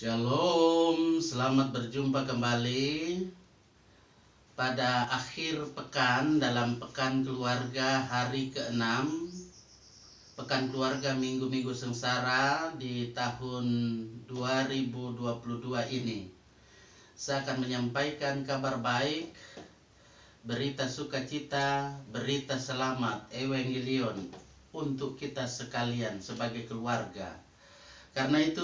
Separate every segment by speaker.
Speaker 1: Shalom, selamat berjumpa kembali pada akhir pekan dalam pekan keluarga hari ke-6, pekan keluarga minggu-minggu sengsara di tahun 2022 ini. Saya akan menyampaikan kabar baik, berita sukacita, berita selamat, evangelion untuk kita sekalian sebagai keluarga. Karena itu,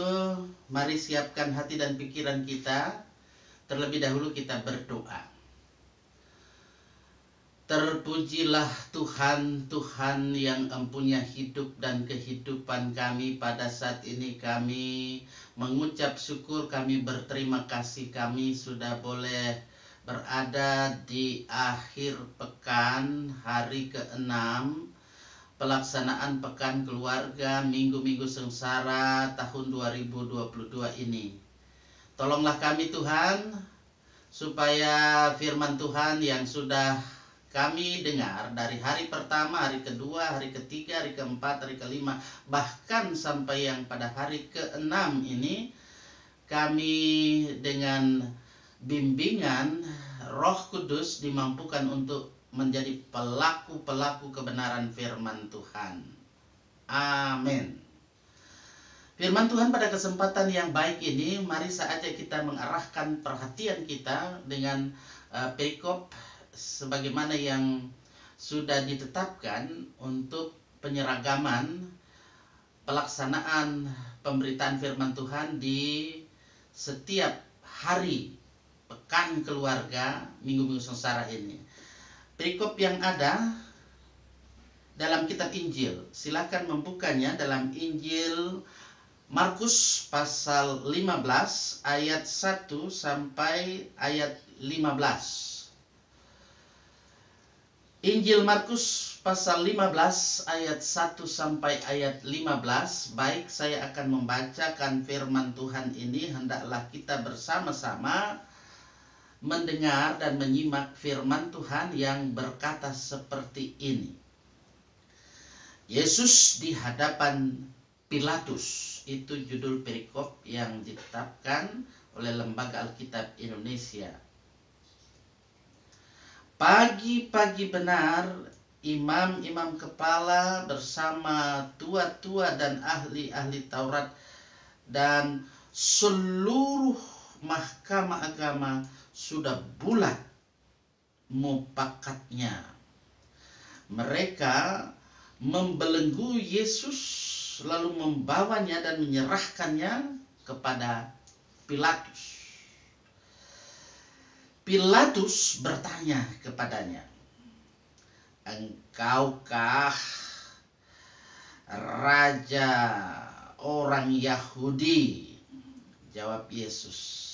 Speaker 1: mari siapkan hati dan pikiran kita. Terlebih dahulu kita berdoa. Terpujilah Tuhan, Tuhan yang empunya hidup dan kehidupan kami. Pada saat ini kami mengucap syukur, kami berterima kasih kami sudah boleh berada di akhir pekan hari ke-6 pelaksanaan pekan keluarga minggu-minggu sengsara tahun 2022 ini. Tolonglah kami Tuhan, supaya firman Tuhan yang sudah kami dengar dari hari pertama, hari kedua, hari ketiga, hari keempat, hari kelima, bahkan sampai yang pada hari ke-6 ini, kami dengan bimbingan Roh Kudus dimampukan untuk menjadi pelaku-pelaku kebenaran firman Tuhan. Amin. Firman Tuhan pada kesempatan yang baik ini, mari saja kita mengarahkan perhatian kita dengan perikop sebagaimana yang sudah ditetapkan untuk penyeragaman pelaksanaan pemberitaan firman Tuhan di setiap hari pekan keluarga minggu-minggu sengsara ini. Perikop yang ada dalam kitab Injil, silakan membukanya dalam Injil Markus pasal 15 ayat 1 sampai ayat 15. Injil Markus pasal 15 ayat 1 sampai ayat 15. Baik, saya akan membacakan firman Tuhan ini. Hendaklah kita bersama-sama mendengar dan menyimak firman Tuhan yang berkata seperti ini. Yesus di hadapan Pilatus, itu judul perikop yang ditetapkan oleh Lembaga Alkitab Indonesia. Pagi-pagi benar, imam-imam kepala bersama tua-tua dan ahli-ahli Taurat dan seluruh mahkamah agama sudah bulat mupakatnya. Mereka membelenggu Yesus lalu membawanya dan menyerahkannya kepada Pilatus. Pilatus bertanya kepadanya, "Engkaukah raja orang Yahudi?" Jawab Yesus,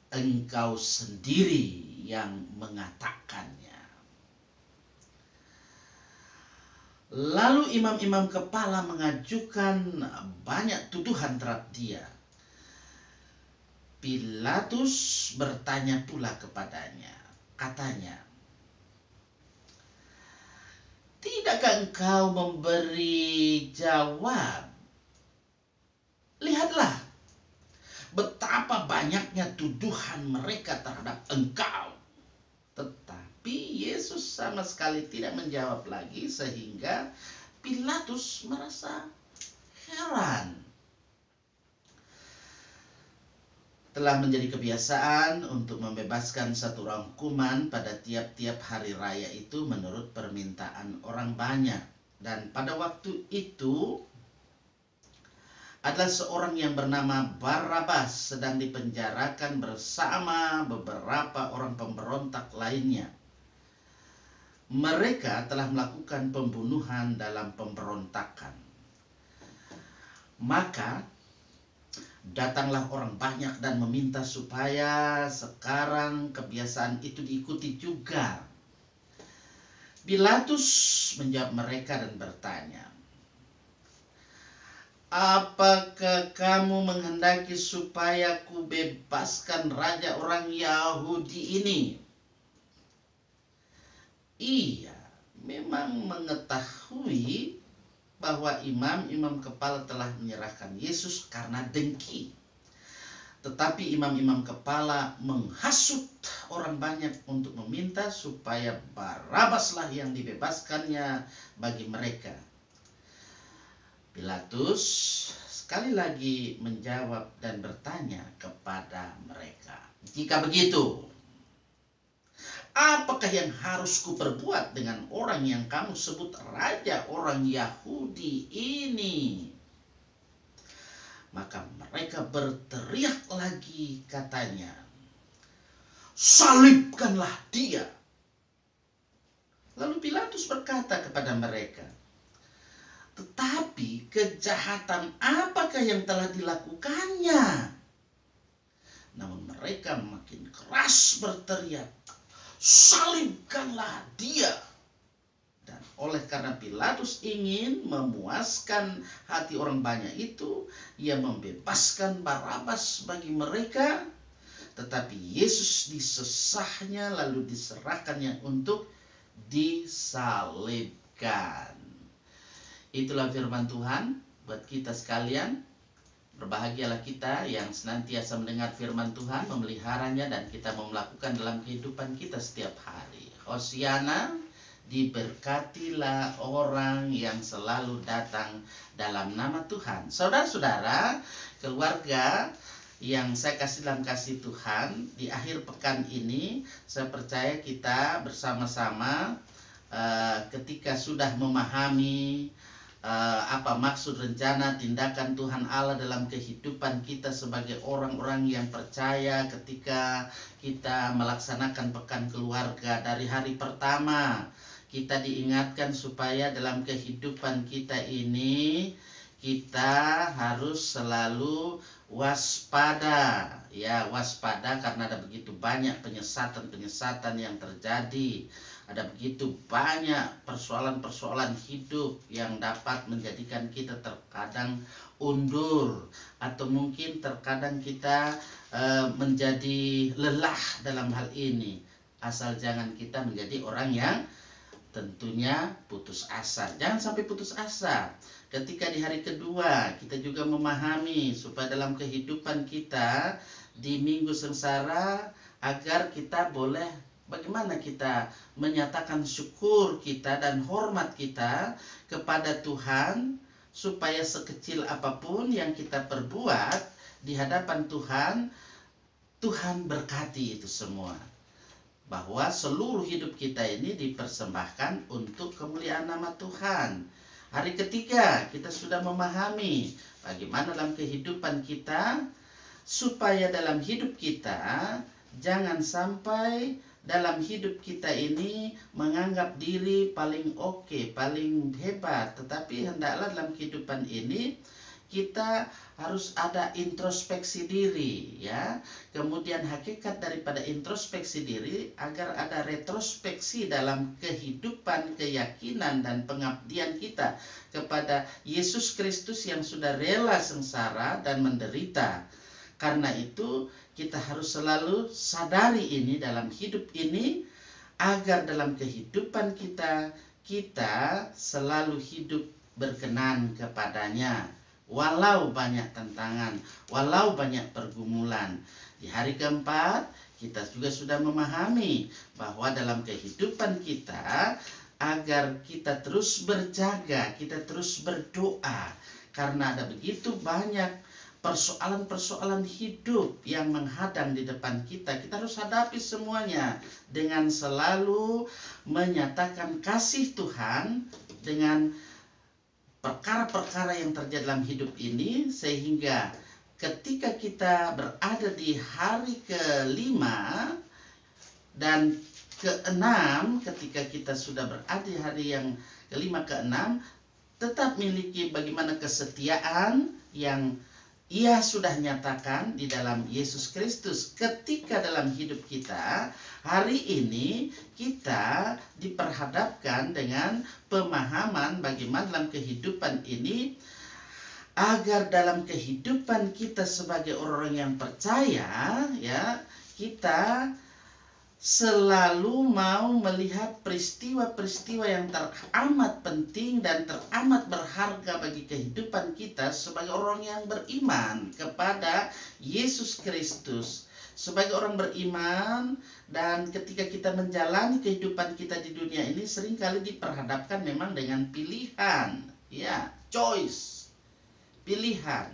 Speaker 1: "Engkau sendiri yang mengatakannya." Lalu imam-imam kepala mengajukan banyak tuduhan terhadap dia. Pilatus bertanya pula kepadanya, katanya, "Tidakkah engkau memberi jawab? Lihatlah betapa banyaknya tuduhan mereka terhadap engkau." Tetapi Yesus sama sekali tidak menjawab lagi, sehingga Pilatus merasa heran. Telah menjadi kebiasaan untuk membebaskan satu orang hukuman pada tiap-tiap hari raya itu menurut permintaan orang banyak. Dan pada waktu itu adalah seorang yang bernama Barabas sedang dipenjarakan bersama beberapa orang pemberontak lainnya. Mereka telah melakukan pembunuhan dalam pemberontakan. Maka datanglah orang banyak dan meminta supaya sekarang kebiasaan itu diikuti juga. Pilatus menjawab mereka dan bertanya, "Apakah kamu menghendaki supaya kubebaskan raja orang Yahudi ini?" Ia memang mengetahui bahwa imam-imam kepala telah menyerahkan Yesus karena dengki. Tetapi imam-imam kepala menghasut orang banyak untuk meminta supaya Barabaslah yang dibebaskannya bagi mereka. Pilatus sekali lagi menjawab dan bertanya kepada mereka, "Jika begitu, apakah yang harus kuperbuat dengan orang yang kamu sebut raja orang Yahudi ini?" Maka mereka berteriak lagi, katanya, "Salibkanlah dia." Lalu Pilatus berkata kepada mereka, "Tetapi kejahatan apakah yang telah dilakukannya?" Namun mereka makin keras berteriak, "Salibkanlah dia." Dan oleh karena Pilatus ingin memuaskan hati orang banyak itu, ia membebaskan Barabas bagi mereka, tetapi Yesus disesahnya lalu diserahkannya untuk disalibkan. Itulah firman Tuhan buat kita sekalian. Berbahagialah kita yang senantiasa mendengar firman Tuhan, memeliharanya, dan kita mau melakukan dalam kehidupan kita setiap hari. Hosiana, diberkatilah orang yang selalu datang dalam nama Tuhan. Saudara-saudara, keluarga yang saya kasih dalam kasih Tuhan, di akhir pekan ini saya percaya kita bersama-sama ketika sudah memahami apa maksud rencana tindakan Tuhan Allah dalam kehidupan kita sebagai orang-orang yang percaya, ketika kita melaksanakan pekan keluarga dari hari pertama, kita diingatkan supaya dalam kehidupan kita ini kita harus selalu waspada, ya, waspada karena ada begitu banyak penyesatan yang terjadi. Ada begitu banyak persoalan-persoalan hidup yang dapat menjadikan kita terkadang undur, atau mungkin terkadang kita menjadi lelah dalam hal ini. Asal jangan kita menjadi orang yang tentunya putus asa. Jangan sampai putus asa. Ketika di hari kedua kita juga memahami supaya dalam kehidupan kita di Minggu Sengsara, agar kita boleh bagaimana kita menyatakan syukur kita dan hormat kita kepada Tuhan, supaya sekecil apapun yang kita perbuat di hadapan Tuhan, Tuhan berkati itu semua. Bahwa seluruh hidup kita ini dipersembahkan untuk kemuliaan nama Tuhan. Hari ketiga kita sudah memahami bagaimana dalam kehidupan kita, supaya dalam hidup kita jangan sampai dalam hidup kita ini menganggap diri paling oke, paling hebat. Tetapi hendaklah dalam kehidupan ini kita harus ada introspeksi diri, ya. Kemudian hakikat daripada introspeksi diri agar ada retrospeksi dalam kehidupan, keyakinan dan pengabdian kita kepada Yesus Kristus yang sudah rela sengsara dan menderita. Karena itu kita harus selalu sadari ini dalam hidup ini, agar dalam kehidupan kita selalu hidup berkenan kepadanya. Walau banyak tantangan, walau banyak pergumulan. Di hari keempat, kita juga sudah memahami bahwa dalam kehidupan kita, agar kita terus berjaga, kita terus berdoa. Karena ada begitu banyak persoalan-persoalan hidup yang menghadang di depan kita. Kita harus hadapi semuanya dengan selalu menyatakan kasih Tuhan dengan perkara-perkara yang terjadi dalam hidup ini, sehingga ketika kita berada di hari kelima dan keenam, ketika kita sudah berada di hari yang kelima keenam, tetap miliki bagaimana kesetiaan yang Ia sudah nyatakan di dalam Yesus Kristus. Ketika dalam hidup kita hari ini kita diperhadapkan dengan pemahaman bagaimana dalam kehidupan ini, agar dalam kehidupan kita sebagai orang yang percaya, ya, kita selalu mau melihat peristiwa-peristiwa yang teramat penting dan teramat berharga bagi kehidupan kita sebagai orang yang beriman kepada Yesus Kristus. Sebagai orang beriman, dan ketika kita menjalani kehidupan kita di dunia ini seringkali diperhadapkan memang dengan pilihan, ya, choice, pilihan.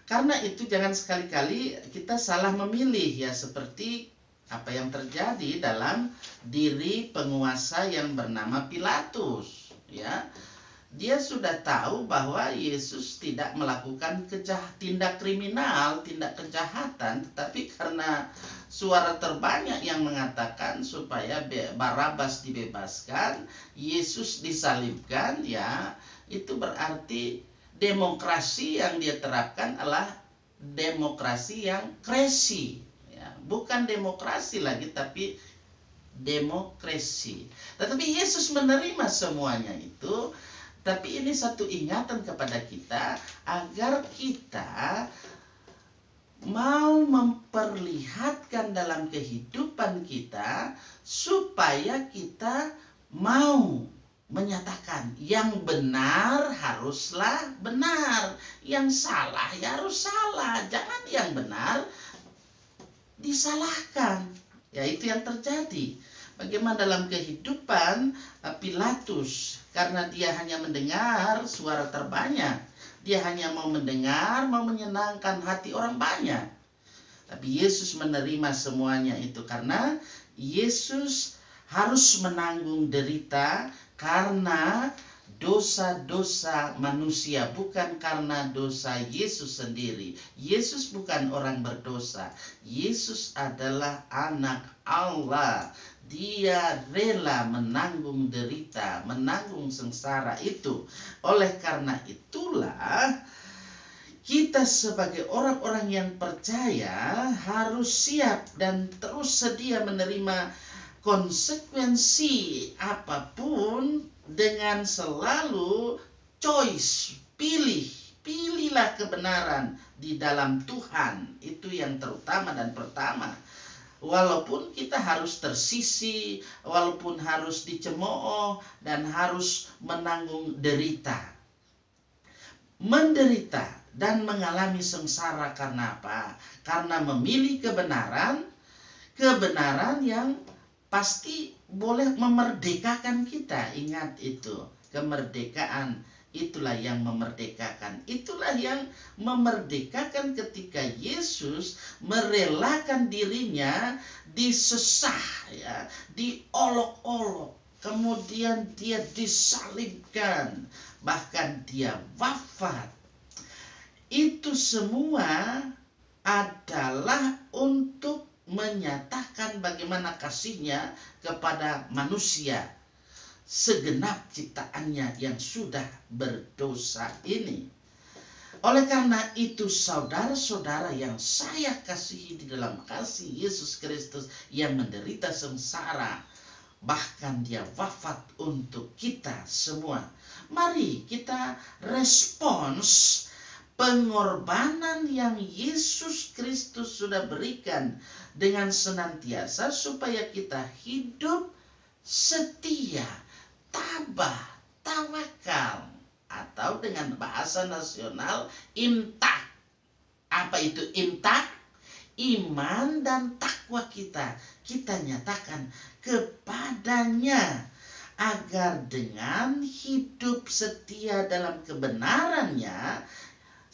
Speaker 1: Karena itu jangan sekali-kali kita salah memilih, ya, seperti apa yang terjadi dalam diri penguasa yang bernama Pilatus, ya. Dia sudah tahu bahwa Yesus tidak melakukan tindak kriminal, tindak kejahatan, tetapi karena suara terbanyak yang mengatakan supaya Barabas dibebaskan, Yesus disalibkan, ya, itu berarti demokrasi yang dia terapkan adalah demokrasi yang crazy, ya, bukan demokrasi lagi tapi demokrasi. Tetapi Yesus menerima semuanya itu. Tapi ini satu ingatan kepada kita agar kita mau memperlihatkan dalam kehidupan kita supaya kita mau menyatakan yang benar haruslah benar, yang salah ya harus salah, jangan yang benar disalahkan. Ya, itu yang terjadi. Bagaimana dalam kehidupan Pilatus, karena dia hanya mendengar suara terbanyak, dia hanya mau mendengar, mau menyenangkan hati orang banyak. Tapi Yesus menerima semuanya itu karena Yesus harus menanggung derita karena dosa-dosa manusia, bukan karena dosa Yesus sendiri. Yesus bukan orang berdosa. Yesus adalah anak Allah. Dia rela menanggung derita, menanggung sengsara itu. Oleh karena itulah kita sebagai orang-orang yang percaya harus siap dan terus sedia menerima konsekuensi apapun dengan selalu choice, pilihlah kebenaran di dalam Tuhan. Itu yang terutama dan pertama. Walaupun kita harus tersisi, walaupun harus dicemooh dan harus menanggung derita. Menderita dan mengalami sengsara karena apa? Karena memilih kebenaran yang pasti boleh memerdekakan kita. Ingat itu, kemerdekaan itulah yang memerdekakan. Itulah yang memerdekakan ketika Yesus merelakan dirinya disesah, ya, diolok-olok, kemudian dia disalibkan, bahkan dia wafat. Itu semua adalah untuk menyatakan bagaimana kasihnya kepada manusia, segenap ciptaannya yang sudah berdosa ini. Oleh karena itu, saudara-saudara yang saya kasihi di dalam kasih Yesus Kristus yang menderita sengsara, bahkan dia wafat untuk kita semua. Mari kita respons pengorbanan yang Yesus Kristus sudah berikan dengan senantiasa supaya kita hidup setia, tabah, tawakal, atau dengan bahasa nasional imtak. Apa itu imtak? Iman dan takwa kita nyatakan kepadanya, agar dengan hidup setia dalam kebenarannya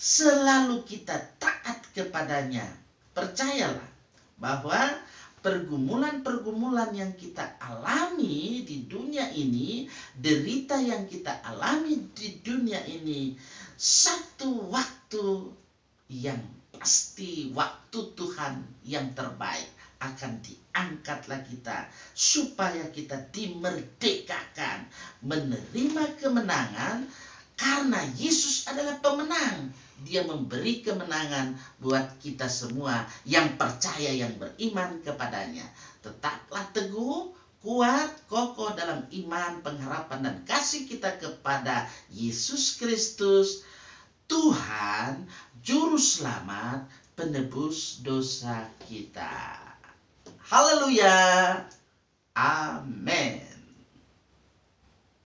Speaker 1: selalu kita taat kepadanya. Percayalah bahwa pergumulan-pergumulan yang kita alami di dunia ini, derita yang kita alami di dunia ini, satu waktu yang pasti, waktu Tuhan yang terbaik, akan diangkatlah kita supaya kita dimerdekakan, menerima kemenangan, karena Yesus adalah pemenang. Dia memberi kemenangan buat kita semua yang percaya, yang beriman kepadanya. Tetaplah teguh, kuat, kokoh dalam iman, pengharapan, dan kasih kita kepada Yesus Kristus, Tuhan, Juru Selamat, penebus dosa kita. Haleluya. Amin.